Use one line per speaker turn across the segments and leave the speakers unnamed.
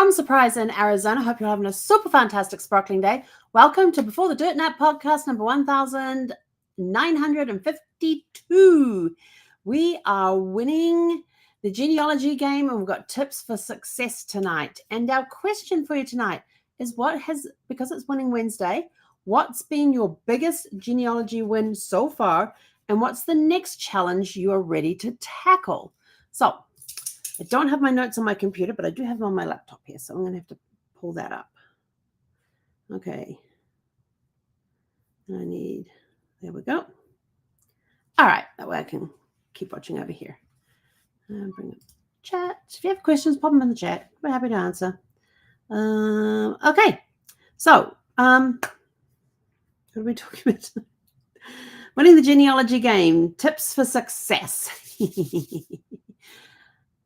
From Surprise in Arizona. Hope you're having a super fantastic sparkling day. Welcome to Before the Dirt Nap podcast number 1952. We are winning the genealogy game and we've got tips for success tonight. And our question for you tonight is because it's Winning Wednesday, what's been your biggest genealogy win so far? And what's the next challenge you are ready to tackle? So I don't have my notes on my computer, but I do have them on my laptop here. So I'm going to have to pull that up. Okay. There we go. All right. That way I can keep watching over here. Bring up chat. If you have questions, pop them in the chat. We're happy to answer. Okay. So, what are we talking about? Winning the genealogy game. Tips for success.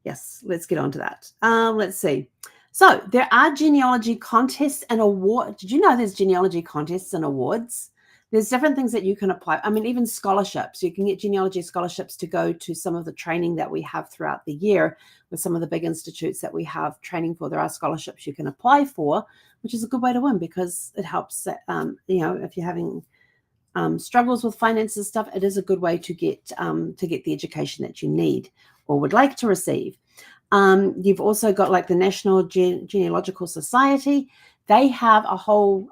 Yes, let's get on to that. Let's see. So there are genealogy contests and awards. Did you know there's genealogy contests and awards? There's different things that you can apply. I mean, even scholarships. You can get genealogy scholarships to go to some of the training that we have throughout the year with some of the big institutes that we have training for. There are scholarships you can apply for, which is a good way to win because it helps, if you're having struggles with finances stuff, it is a good way to get the education that you need or would like to receive. You've also got like the National Genealogical Society. They have a whole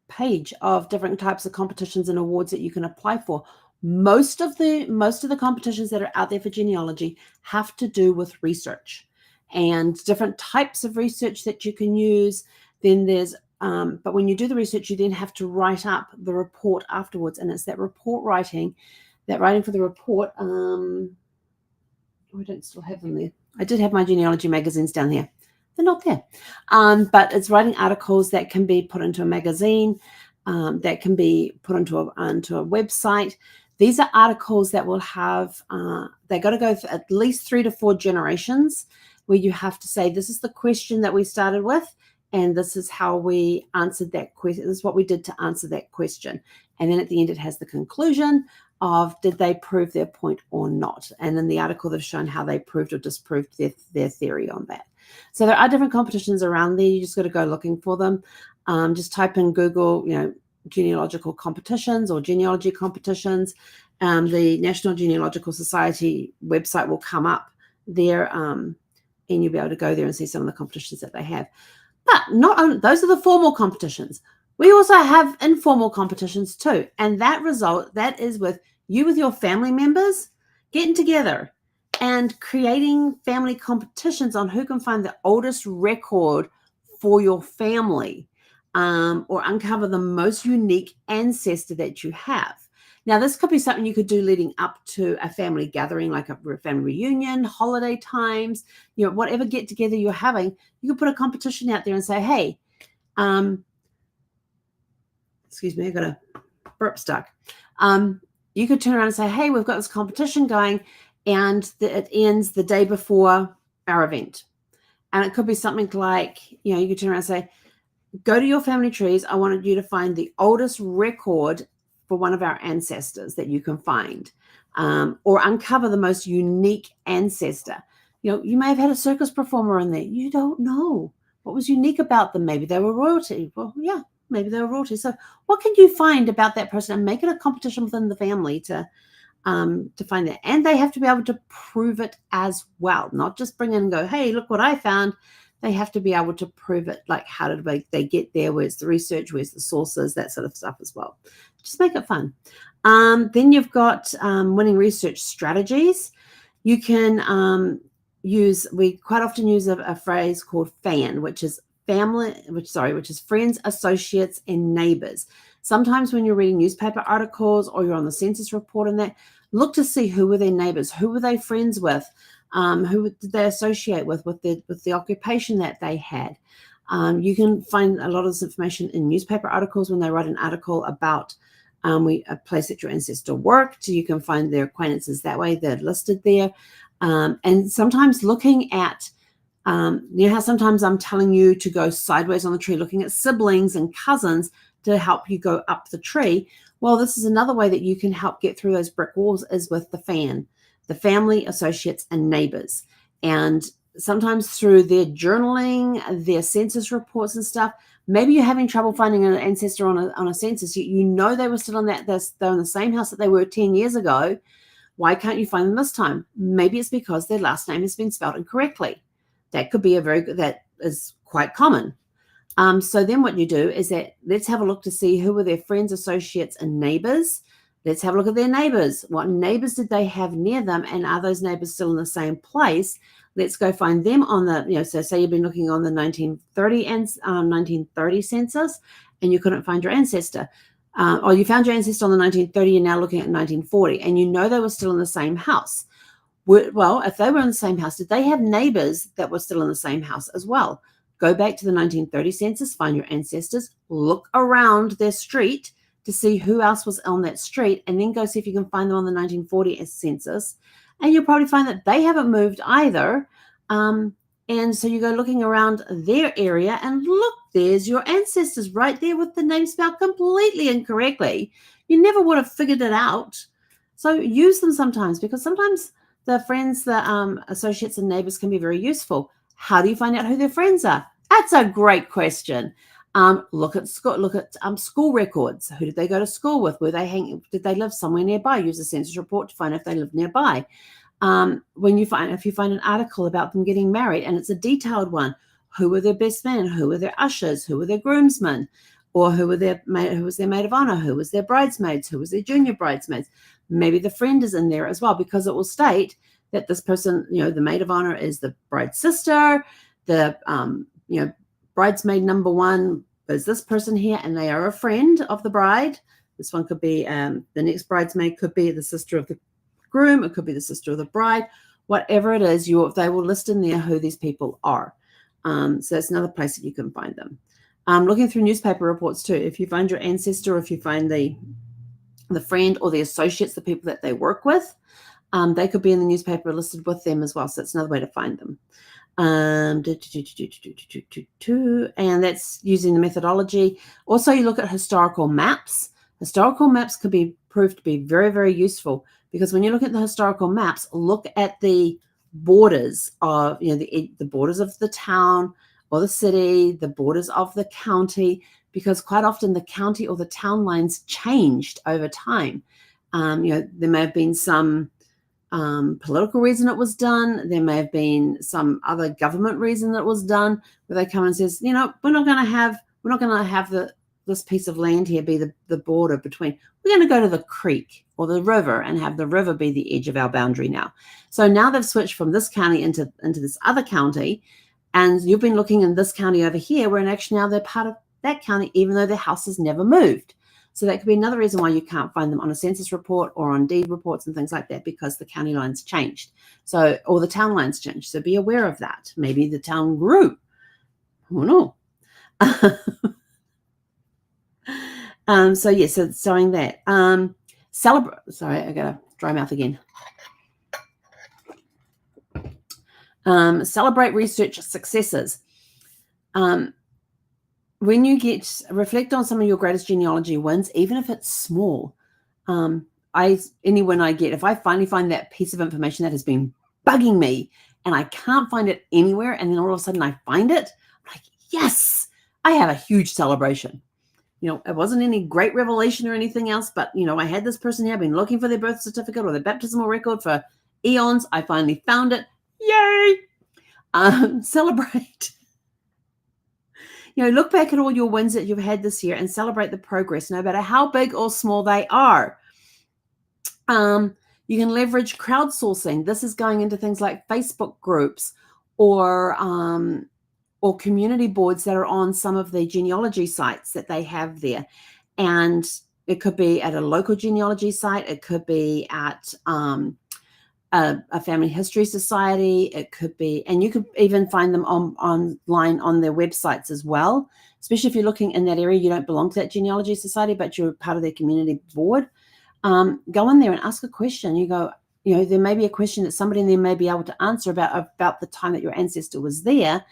page of different types of competitions and awards that you can apply for. Most of the competitions that are out there for genealogy have to do with research and different types of research that you can use. Then there's but when you do the research, you then have to write up the report afterwards. And it's that report writing, that writing for the report. I don't still have them there. I did have my genealogy magazines down here. They're not there. But it's writing articles that can be put into a magazine, that can be put onto a website. These are articles that will have, they've got to go for at least 3 to 4 generations where you have to say, this is the question that we started with. And this is how we answered that question. This is what we did to answer that question. And then at the end, it has the conclusion of did they prove their point or not. And in the article, they've shown how they proved or disproved their theory on that. So there are different competitions around there. You just got to go looking for them. Just type in Google, genealogical competitions or genealogy competitions. The National Genealogical Society website will come up there, and you'll be able to go there and see some of the competitions that they have. But not only those are the formal competitions. We also have informal competitions too. And that is with your family members getting together and creating family competitions on who can find the oldest record for your family, or uncover the most unique ancestor that you have. Now, this could be something you could do leading up to a family gathering, like a family reunion, holiday times, whatever get together you're having. You could put a competition out there and say, hey, excuse me, I got a burp stuck. You could turn around and say, hey, we've got this competition going and it ends the day before our event. And it could be something like, you could turn around and say, go to your family trees. I wanted you to find the oldest record for one of our ancestors that you can find, or uncover the most unique ancestor. You may have had a circus performer in there. You don't know what was unique about them. Maybe they were royalty. Well, yeah, maybe they were royalty. So what can you find about that person and make it a competition within the family to find that? And they have to be able to prove it as well, not just bring in and go, hey, look what I found. They have to be able to prove it, like how did they get there, where's the research, where's the sources, that sort of stuff as well. Just make it fun. Then you've got winning research strategies. You can we quite often use a phrase called FAN, which is friends, associates, and neighbors. Sometimes when you're reading newspaper articles or you're on the census report and that, look to see who were their neighbors, who were they friends with, who did they associate with the occupation that they had. You can find a lot of this information in newspaper articles when they write an article about a place that your ancestor worked. You can find their acquaintances that way. They're listed there. And sometimes looking at, how sometimes I'm telling you to go sideways on the tree, looking at siblings and cousins to help you go up the tree. Well, this is another way that you can help get through those brick walls is with the FAN, the family, associates, and neighbors. And sometimes through their journaling, their census reports and stuff. Maybe you're having trouble finding an ancestor on a census. You know they were still in they're in the same house that they were 10 years ago. Why can't you find them this time? Maybe it's because their last name has been spelled incorrectly. That could be that is quite common. So then what you do is that let's have a look to see who were their friends, associates, and neighbors. Let's have a look at their neighbors. What neighbors did they have near them? And are those neighbors still in the same place? Let's go find them on the, so say you've been looking on the 1930 and 1930 census and you couldn't find your ancestor. Or you found your ancestor on the 1930, you're now looking at 1940, and you know they were still in the same house. Well, if they were in the same house, did they have neighbors that were still in the same house as well? Go back to the 1930 census, find your ancestors, look around their street to see who else was on that street, and then go see if you can find them on the 1940 census. And you'll probably find that they haven't moved either. And so you go looking around their area and look, there's your ancestors right there with the name spelled completely incorrectly. You never would have figured it out. So use them sometimes, because sometimes the friends, the associates and neighbors can be very useful. How do you find out who their friends are? That's a great question. Look at school records. Who did they go to school with? Were they hanging? Did they live somewhere nearby? Use a census report to find out if they live nearby. If you find an article about them getting married and it's a detailed one, who were their best men? Who were their ushers? Who were their groomsmen? Or who was their maid of honor? Who was their bridesmaids? Who was their junior bridesmaids? Maybe the friend is in there as well, because it will state that this person, the maid of honor is the bride's sister. The bridesmaid number one is this person here, and they are a friend of the bride. This one could be the next bridesmaid could be the sister of the groom. It could be the sister of the bride. Whatever it is, they will list in there who these people are. So that's another place that you can find them. Looking through newspaper reports too. If you find your ancestor, or if you find the friend or the associates, the people that they work with, they could be in the newspaper listed with them as well. So that's another way to find them. And that's using the methodology. Also, you look at historical maps. Historical maps could be proved to be very, very useful, because when you look at the historical maps, look at the borders of, the borders of the town or the city, the borders of the county, because quite often the county or the town lines changed over time. There may have been some political reason it was done. There may have been some other government reason that it was done, where they come and says, we're not going to have this piece of land here be the border between. We're going to go to the creek or the river and have the river be the edge of our boundary now. So now they've switched from this county into this other county, and you've been looking in this county over here, where in actually now they're part of that county, even though their house has never moved. So that could be another reason why you can't find them on a census report or on deed reports and things like that, because the county lines changed. So, or the town lines changed. So be aware of that. Maybe the town grew. Who knows? So showing that. Sorry, I got a dry mouth again. Celebrate research successes. When you reflect on some of your greatest genealogy wins, even if it's small. When if I finally find that piece of information that has been bugging me and I can't find it anywhere, and then all of a sudden I find it, I'm like, yes, I have a huge celebration. It wasn't any great revelation or anything else, but, I had this person here, I've been looking for their birth certificate or their baptismal record for eons. I finally found it. Yay! Celebrate. Look back at all your wins that you've had this year and celebrate the progress, no matter how big or small they are. You can leverage crowdsourcing. This is going into things like Facebook groups or community boards that are on some of the genealogy sites that they have there. And it could be at a local genealogy site. It could be at a family history society. It could be, and you could even find them online on their websites as well, especially if you're looking in that area, you don't belong to that genealogy society, but you're part of their community board. Go in there and ask a question. You go, there may be a question that somebody in there may be able to answer about the time that your ancestor was there,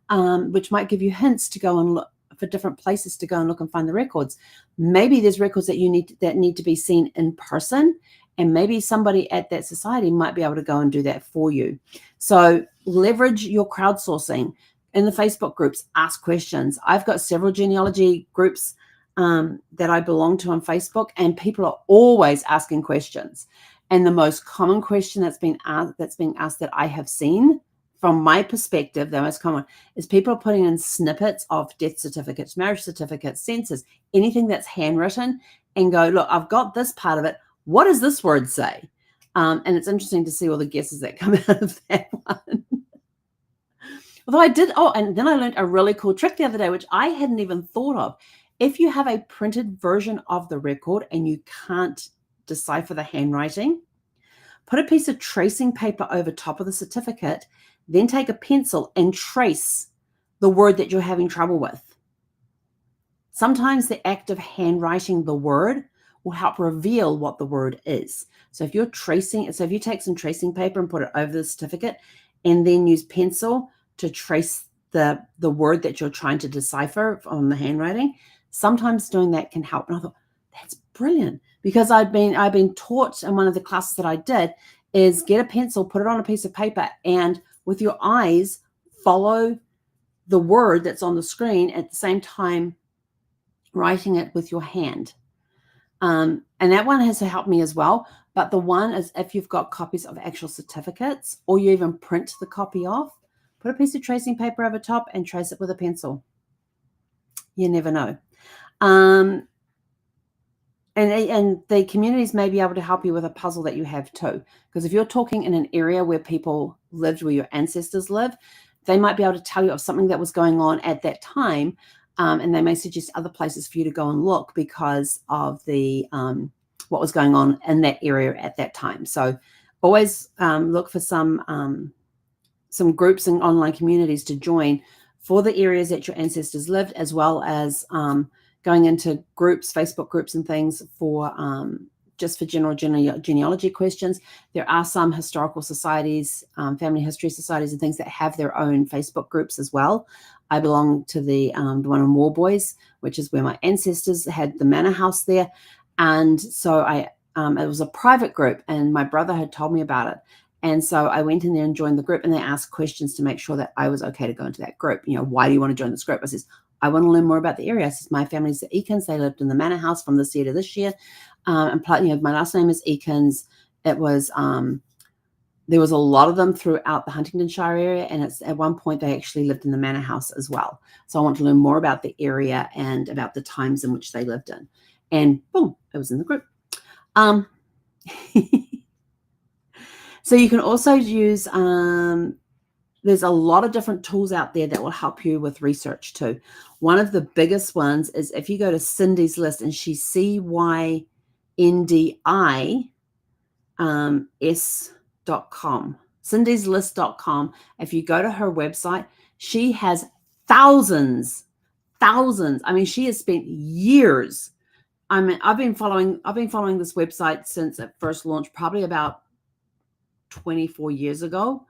which might give you hints to go and look for different places to go and look and find the records. Maybe there's records that need to be seen in person, and maybe somebody at that society might be able to go and do that for you. So leverage your crowdsourcing in the Facebook groups. Ask questions. I've got several genealogy groups that I belong to on Facebook, and people are always asking questions. And the most common question that's being asked that I have seen, from my perspective, the most common is people are putting in snippets of death certificates, marriage certificates, census, anything that's handwritten, and go, look, I've got this part of it. What does this word say? And it's interesting to see all the guesses that come out of that one. Although and then I learned a really cool trick the other day, which I hadn't even thought of. If you have a printed version of the record and you can't decipher the handwriting, put a piece of tracing paper over top of the certificate, then take a pencil and trace the word that you're having trouble with. Sometimes the act of handwriting the word will help reveal what the word is. So if you take some tracing paper and put it over the certificate and then use pencil to trace the word that you're trying to decipher on the handwriting, sometimes doing that can help. And I thought, that's brilliant, because I've been taught in one of the classes that I did is get a pencil, put it on a piece of paper, and with your eyes, follow the word that's on the screen at the same time writing it with your hand. And that one has helped me as well. But the one is if you've got copies of actual certificates, or you even print the copy off, put a piece of tracing paper over top and trace it with a pencil. You never know. And the communities may be able to help you with a puzzle that you have too. Because if you're talking in an area where people lived, where your ancestors live, they might be able to tell you of something that was going on at that time. And they may suggest other places for you to go and look because of the what was going on in that area at that time. So always look for some groups and online communities to join for the areas that your ancestors lived, as well as going into groups, Facebook groups and things for just for general genealogy questions. There are some historical societies, family history societies and things that have their own Facebook groups as well. I belong to the one in Warboys, which is where my ancestors had the manor house there. And so it was a private group, and my brother had told me about it. And so I went in there and joined the group, and they asked questions to make sure that I was okay to go into that group. Why do you want to join this group? I says, I want to learn more about the area. I says, my family's the Eakins. They lived in the manor house from this year to this year. And my last name is Eakins. It was, there was a lot of them throughout the Huntingdonshire area. And at one point they actually lived in the manor house as well. So I want to learn more about the area and about the times in which they lived in. And boom, it was in the group. So you can also use, there's a lot of different tools out there that will help you with research too. One of the biggest ones is if you go to Cindy's List, and she's CYNDIS.com, cindyslist.com. If you go to her website, she has thousands. I mean, she has spent years. I've been following this website since it first launched, probably about 24 years ago.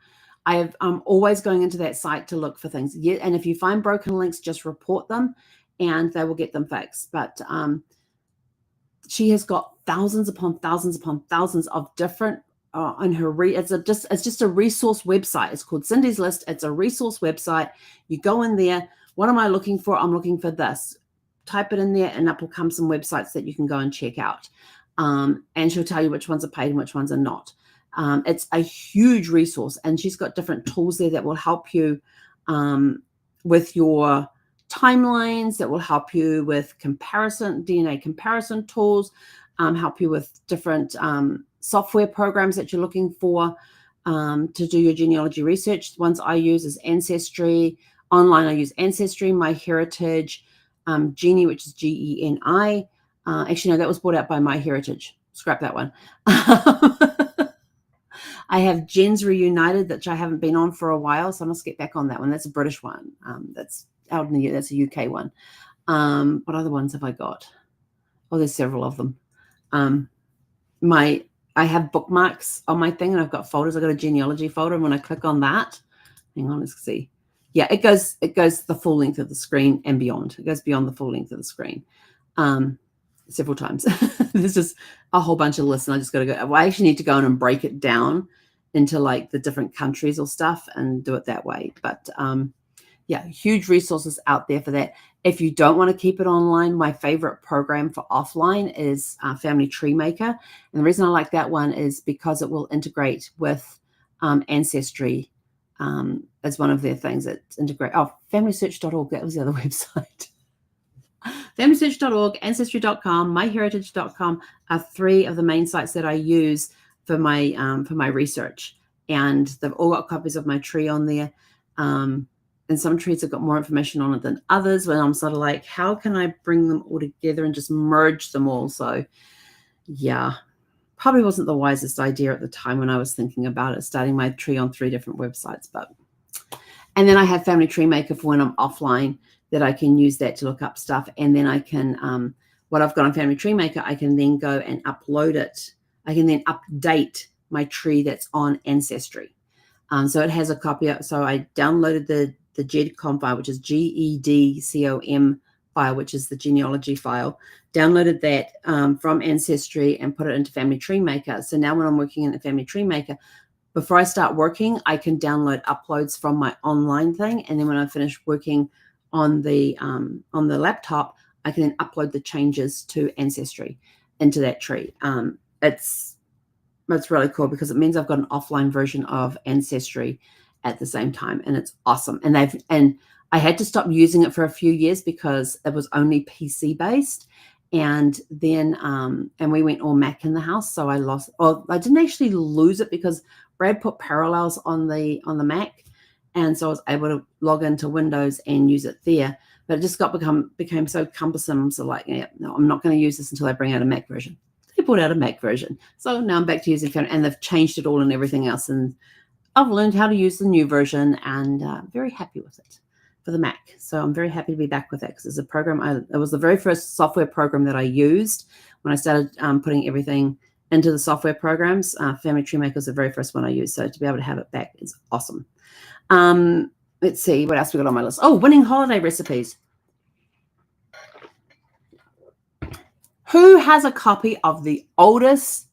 I'm always going into that site to look for things. Yeah, and if you find broken links, just report them and they will get them fixed. But she has got thousands upon thousands upon thousands of different on her it's just a resource website. It's called Cindy's List. It's a resource website. You go in there. What am I looking for? I'm looking for this. Type it in there, and up will come some websites that you can go and check out. And she'll tell you which ones are paid and which ones are not. It's a huge resource, and she's got different tools there that will help you with your timelines, that will help you with DNA comparison tools, help you with different software programs that you're looking for to do your genealogy research. The ones I use is Ancestry. Online, I use Ancestry, MyHeritage, Geni, which is GENI. Actually, no, that was bought out by MyHeritage. Scrap that one. I have Gens Reunited, which I haven't been on for a while, so I must get back on that one. That's a British one. That's out in that's a UK one. What other ones have I got? Oh, there's several of them. I have bookmarks on my thing, and I've got folders. I've got a genealogy folder, and when I click on that, hang on, let's see. Yeah, it goes the full length of the screen and beyond. It goes beyond the full length of the screen. Several times. There's just a whole bunch of lists, and I just got to go. Well, I actually need to go in and break it down into like the different countries or stuff and do it that way. But yeah, huge resources out there for that. If you don't want to keep it online, my favorite program for offline is Family Tree Maker. And the reason I like that one is because it will integrate with Ancestry as one of their things that integrate. Oh, familysearch.org, that was the other website. familysearch.org, ancestry.com, myheritage.com are three of the main sites that I use for my research. And they've all got copies of my tree on there. And some trees have got more information on it than others, when I'm sort of like, how can I bring them all together and just merge them all? So yeah, probably wasn't the wisest idea at the time when I was thinking about it, starting my tree on 3 different websites. And then I have Family Tree Maker for when I'm offline, that I can use that to look up stuff. And then I can, what I've got on Family Tree Maker, I can then go and upload it. I can then update my tree that's on Ancestry. So it has a copy of, so I downloaded the GEDCOM file, which is GEDCOM file, which is the genealogy file, downloaded that from Ancestry and put it into Family Tree Maker. So now when I'm working in the Family Tree Maker, before I start working, I can download uploads from my online thing. And then when I finish working on the laptop, I can then upload the changes to Ancestry into that tree. It's really cool because it means I've got an offline version of Ancestry at the same time, and it's awesome. And I had to stop using it for a few years because it was only PC based, and then and we went all Mac in the house, so I lost. Well, I didn't actually lose it because Brad put Parallels on the Mac, and so I was able to log into Windows and use it there. But it just became so cumbersome. So like, yeah, no, I'm not going to use this until I bring out a Mac version. They brought out a Mac version, so now I'm back to using Family, and they've changed it all and everything else, and I've learned how to use the new version, and very happy with it for the Mac. So I'm very happy to be back with it because it's a program. It was the very first software program that I used when I started putting everything into the software programs. Family Tree Maker was the very first one I used. So to be able to have it back is awesome. Let's see what else we got on my list. Oh, winning holiday recipes. Who has a copy of the oldest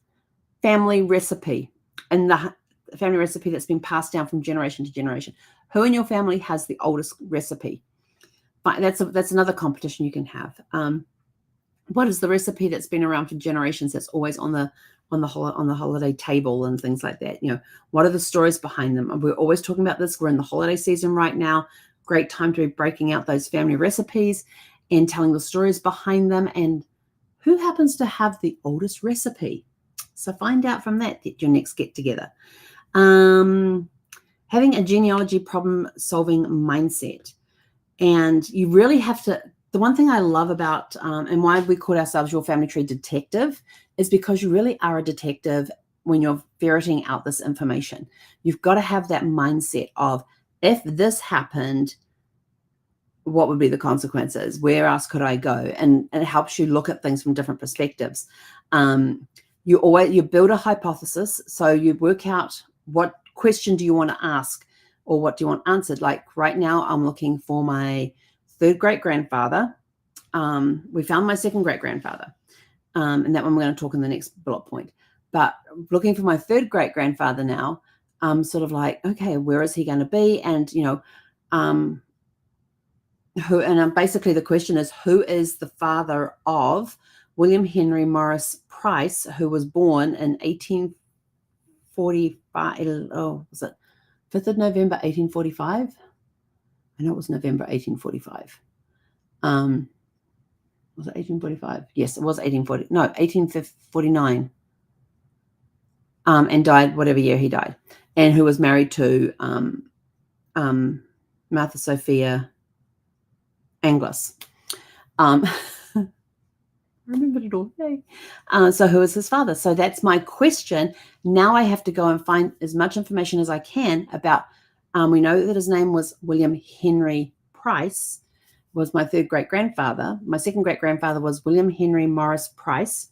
family recipe and the family recipe that's been passed down from generation to generation? Who in your family has the oldest recipe? That's another competition you can have. What is the recipe that's been around for generations that's always on the holiday table and things like that? You know, what are the stories behind them? We're always talking about this. We're in the holiday season right now. Great time to be breaking out those family recipes and telling the stories behind them. And who happens to have the oldest recipe? So find out from that at your next get together. Having a genealogy problem solving mindset. And you really have to, the one thing I love about, and why we call ourselves Your Family Tree Detective, is because you really are a detective when you're ferreting out this information. You've got to have that mindset of, if this happened, what would be the consequences? Where else could I go? And it helps you look at things from different perspectives. You build a hypothesis. So you work out, what question do you want to ask, or what do you want answered? Like right now, I'm looking for my 3rd great-grandfather. We found my 2nd great-grandfather. And that one we're going to talk in the next bullet point. But looking for my 3rd great-grandfather now, I'm sort of like, okay, where is he going to be? And, you know, basically the question is, who is the father of William Henry Morris Price, who was born in 1845? Oh, was it 5th of November, 1845? I know it was November 1845. Was it 1845? Yes, it was 1840. No, 1849. And died whatever year he died, and who was married to Martha Sophia Anglis. I remembered it all. Yay. So who is his father? So that's my question. Now I have to go and find as much information as I can about, we know that his name was William Henry Price, was my 3rd great-grandfather. My 2nd great-grandfather was William Henry Morris Price.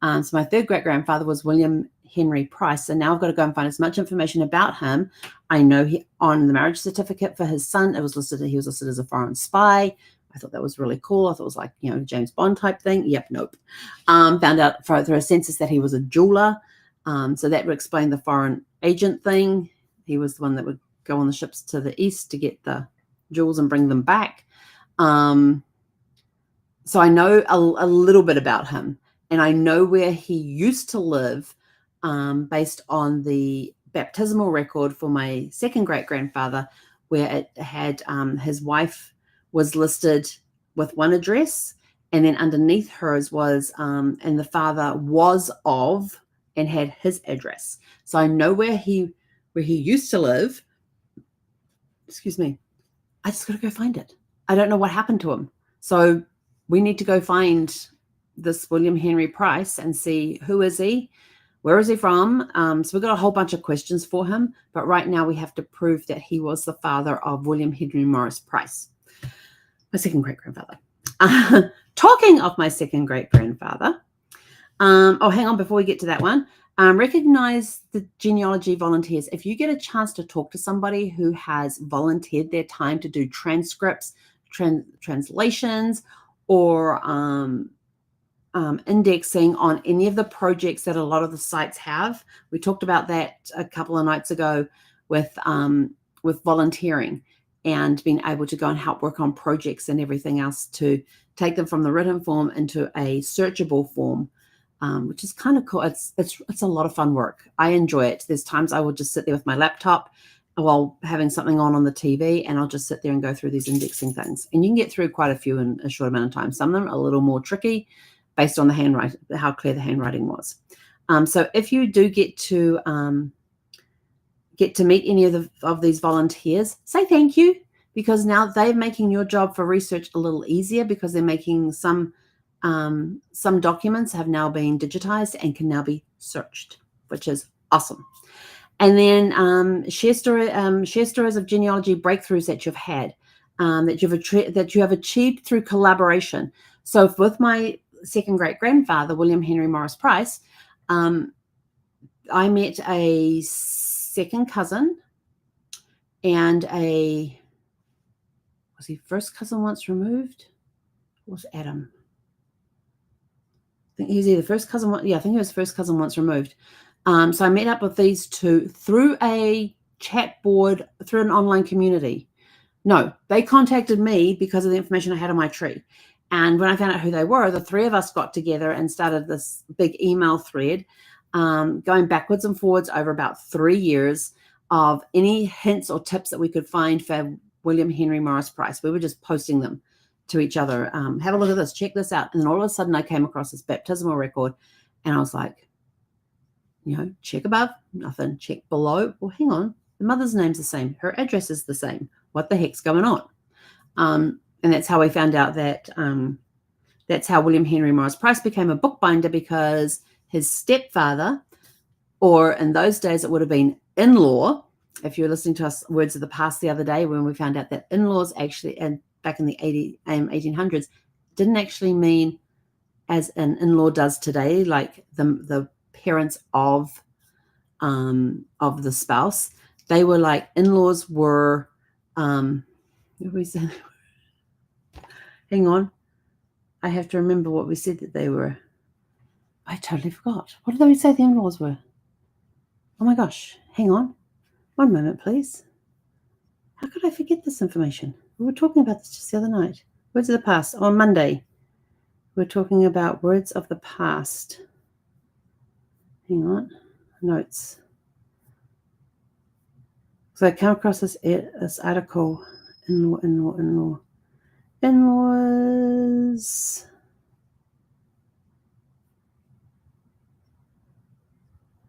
So my 3rd great-grandfather was William Henry Price. So now I've got to go and find as much information about him. I know on the marriage certificate for his son, he was listed as a foreign spy. I thought that was really cool. I thought it was like, James Bond type thing. Yep, nope. Found out through a census that he was a jeweler. So that would explain the foreign agent thing. He was the one that would go on the ships to the east to get the jewels and bring them back. So I know a little bit about him, and I know where he used to live based on the baptismal record for my second great-grandfather, where it had his wife was listed with one address, and then underneath hers was, and the father was of, and had his address. So I know where he used to live. Excuse me. I just got to go find it. I don't know what happened to him. So we need to go find this William Henry Price and see who is he, where is he from. So we've got a whole bunch of questions for him. But right now we have to prove that he was the father of William Henry Morris Price, my second great-grandfather. Talking of my second great-grandfather, oh, hang on, before we get to that one, recognize the genealogy volunteers. If you get a chance to talk to somebody who has volunteered their time to do transcripts, translations, or indexing on any of the projects that a lot of the sites have. We talked about that a couple of nights ago with volunteering and being able to go and help work on projects and everything else to take them from the written form into a searchable form, which is kind of cool. It's a lot of fun work. I enjoy it. There's times I will just sit there with my laptop while having something on the TV, and I'll just sit there and go through these indexing things. And you can get through quite a few in a short amount of time. Some of them are a little more tricky based on the handwriting, how clear the handwriting was. So if you do get to meet any of these volunteers, say thank you, because now they're making your job for research a little easier, because they're making some documents have now been digitized and can now be searched, which is awesome. And then share stories of genealogy breakthroughs that you've had, that you have achieved through collaboration. So with my second great-grandfather, William Henry Morris Price, I met a second cousin and was he first cousin once removed? Or was Adam? I think he was either first cousin. Yeah, I think he was first cousin once removed. So I met up with these two through a chat board, through an online community. No, they contacted me because of the information I had on my tree. And when I found out who they were, the three of us got together and started this big email thread, going backwards and forwards over about 3 years of any hints or tips that we could find for William Henry Morris Price. We were just posting them to each other. Have a look at this, check this out. And then all of a sudden I came across this baptismal record, and I was like, check above, nothing. Check below. Well, hang on. The mother's name's the same. Her address is the same. What the heck's going on? And that's how we found out that that's how William Henry Morris Price became a bookbinder, because his stepfather, or in those days it would have been in-law. If you were listening to us Words of the Past the other day, when we found out that in-laws actually, and back in the 1800s, didn't actually mean as an in-law does today, like the parents of the spouse. They were like, in-laws were, what did we say? Hang on. I have to remember what we said that they were. I totally forgot. What did we say the in-laws were? Oh my gosh. Hang on. One moment, please. How could I forget this information? We were talking about this just the other night. Words of the Past. On Monday, we're talking about Words of the Past. Hang on. Notes. So I came across this article. In-laws.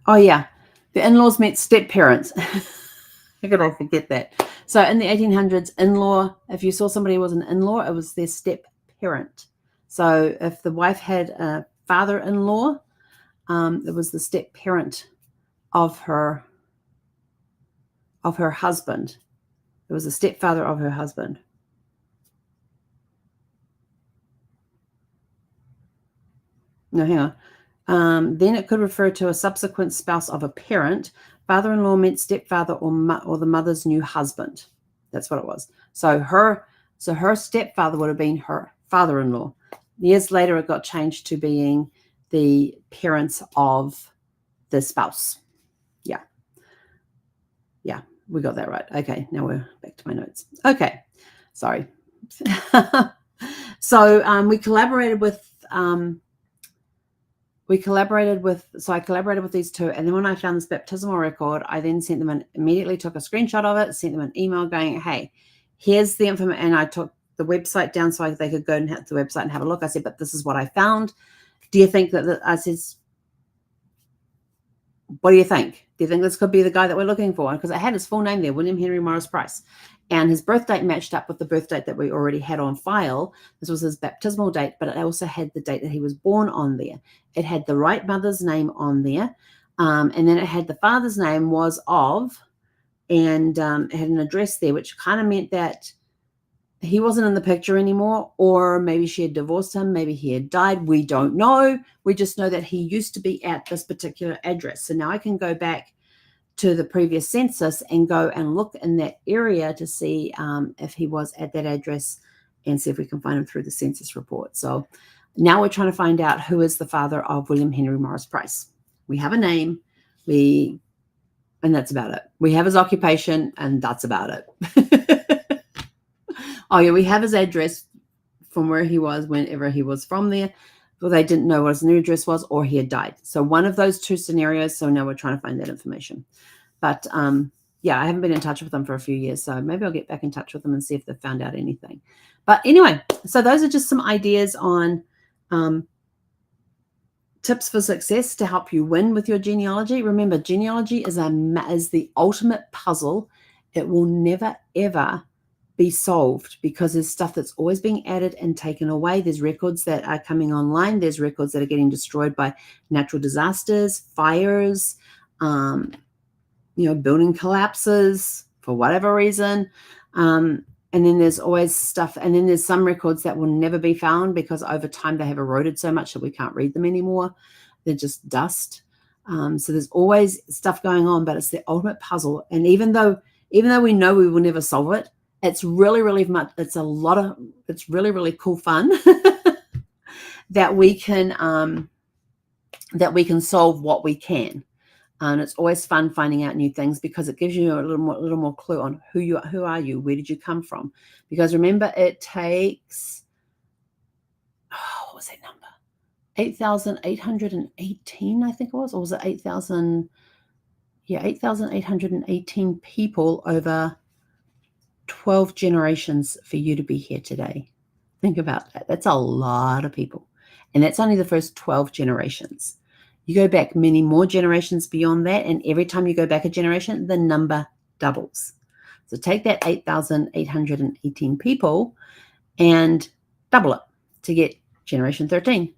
Oh, yeah. The in-laws met step-parents. How could I forget that? So in the 1800s, in-law, if you saw somebody who was an in-law, it was their step-parent. So if the wife had a father-in-law, it was the step-parent of her husband. It was the stepfather of her husband. No, hang on. Then it could refer to a subsequent spouse of a parent. Father-in-law meant stepfather or the mother's new husband. That's what it was. So her stepfather would have been her father-in-law. Years later, it got changed to being the parents of the spouse. Yeah. Yeah, we got that right. Okay, now we're back to my notes. Okay, sorry. So we collaborated with so I collaborated with these two, and then when I found this baptismal record, I then sent them immediately took a screenshot of it, sent them an email going, hey, here's the information, and I took the website down so they could go and hit the website and have a look. I said, but this is what I found. Do you think that I says, what do you think? Do you think this could be the guy that we're looking for? Because it had his full name there, William Henry Morris Price. And his birth date matched up with the birth date that we already had on file. This was his baptismal date, but it also had the date that he was born on there. It had the right mother's name on there. And then it had the father's name was of, and it had an address there, which kind of meant that he wasn't in the picture anymore, or maybe she had divorced him, maybe he had died. We don't know. We just know that he used to be at this particular address. So now I can go back to the previous census and go and look in that area to see if he was at that address and see if we can find him through the census report. So now we're trying to find out who is the father of William Henry Morris Price. We have a name, and that's about it. We have his occupation, and that's about it. Oh, yeah, we have his address from where he was whenever he was from there. Well, they didn't know what his new address was, or he had died. So one of those two scenarios. So now we're trying to find that information. But yeah, I haven't been in touch with them for a few years. So maybe I'll get back in touch with them and see if they've found out anything. But anyway, so those are just some ideas on tips for success to help you win with your genealogy. Remember, genealogy is the ultimate puzzle. It will never, ever be solved because there's stuff that's always being added and taken away. There's records that are coming online. There's records that are getting destroyed by natural disasters, fires, building collapses for whatever reason. And then there's always stuff. And then there's some records that will never be found because over time they have eroded so much that we can't read them anymore. They're just dust. So there's always stuff going on, but it's the ultimate puzzle. And even though we know we will never solve it, it's really, really much. It's really, really cool fun that we can solve what we can. And it's always fun finding out new things because it gives you a little more clue on who are you, where did you come from? Because remember, it takes what was that number? 8,818, I think it was, or was it 8,000? Yeah, 8,818 people over 12 generations for you to be here today. Think about that. That's a lot of people. And that's only the first 12 generations. You go back many more generations beyond that, and every time you go back a generation, the number doubles. So take that 8,818 people and double it to get generation 13.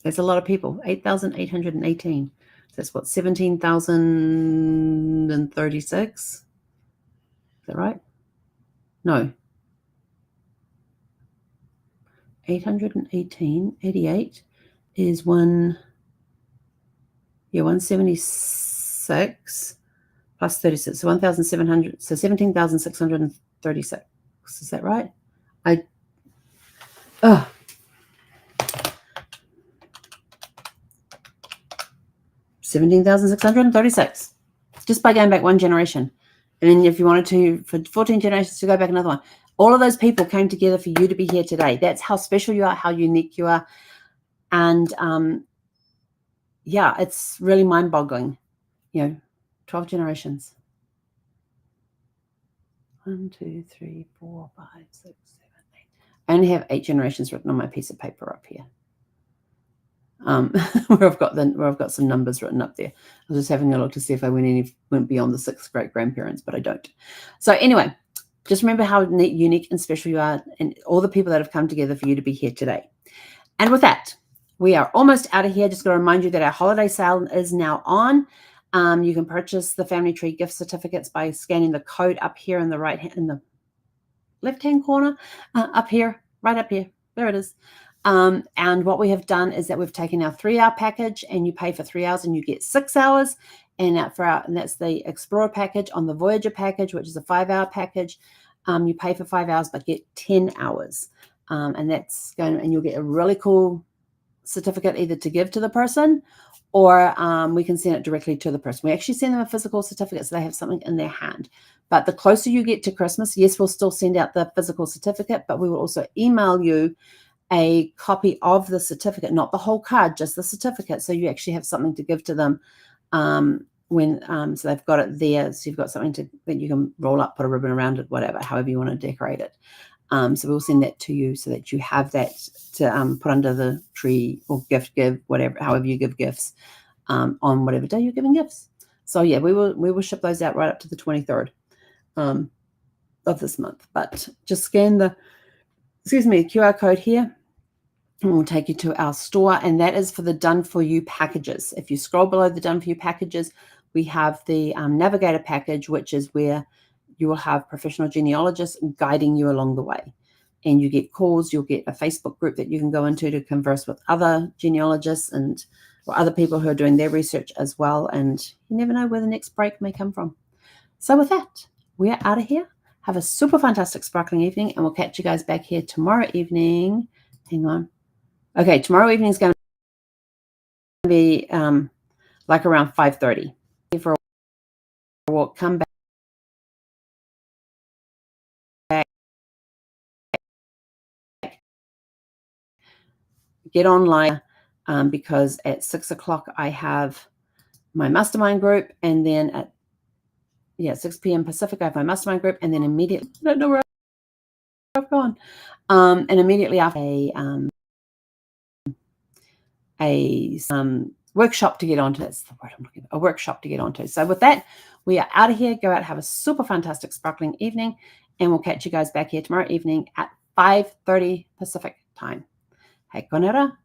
That's a lot of people, 8,818. That's what, 17,036? Is that right? No. 818, 88 is 176 plus 36. So 1,700, so 17,636. Is that right? 17,636. Just by going back one generation. And then if you wanted to, for 14 generations, to go back another one. All of those people came together for you to be here today. That's how special you are, how unique you are. And yeah, it's really mind-boggling. 12 generations. 1, 2, 3, 4, 5, 6, 7, 8. I only have 8 generations written on my piece of paper up here. Where I've got some numbers written up there. I was just having a look to see if I went beyond the 6 great-grandparents, but I don't. So anyway, just remember how unique and special you are and all the people that have come together for you to be here today. And with that, we are almost out of here. Just going to remind you that our holiday sale is now on. You can purchase the Family Tree gift certificates by scanning the code up here in the left-hand corner, up here, right up here. There it is. And what we have done is that we've taken our 3-hour package, and you pay for 3 hours and you get 6 hours. And that's the Explorer package. On the Voyager package, which is a 5-hour package, you pay for 5 hours but get 10 hours. And you'll get a really cool certificate either to give to the person or we can send it directly to the person. We actually send them a physical certificate so they have something in their hand. But the closer you get to Christmas, yes, we'll still send out the physical certificate, but we will also email you a copy of the certificate, not the whole card, just the certificate. So you actually have something to give to them so they've got it there. So you've got something that you can roll up, put a ribbon around it, whatever, however you want to decorate it. So we'll send that to you so that you have that to put under the tree or give, whatever, however you give gifts on whatever day you're giving gifts. So yeah, we will ship those out right up to the 23rd of this month. But just scan the QR code here, and we'll take you to our store, and that is for the Done For You packages. If you scroll below the Done For You packages, we have the Navigator package, which is where you will have professional genealogists guiding you along the way. And you get calls, you'll get a Facebook group that you can go into to converse with other genealogists or other people who are doing their research as well. And you never know where the next break may come from. So with that, we are out of here. Have a super fantastic sparkling evening, and we'll catch you guys back here tomorrow evening. Hang on. Okay, tomorrow evening is going to be like around 5:30. For a walk, come back, get online because at 6 o'clock I have my mastermind group, and then at 6 p.m. Pacific I have my mastermind group, and then immediately I don't know where I've gone, and immediately after a workshop to get onto. That's the word I'm looking for. A workshop to get onto. So with that, we are out of here. Go out, have a super fantastic sparkling evening, and we'll catch you guys back here tomorrow evening at 5:30 Pacific time. Hei konera.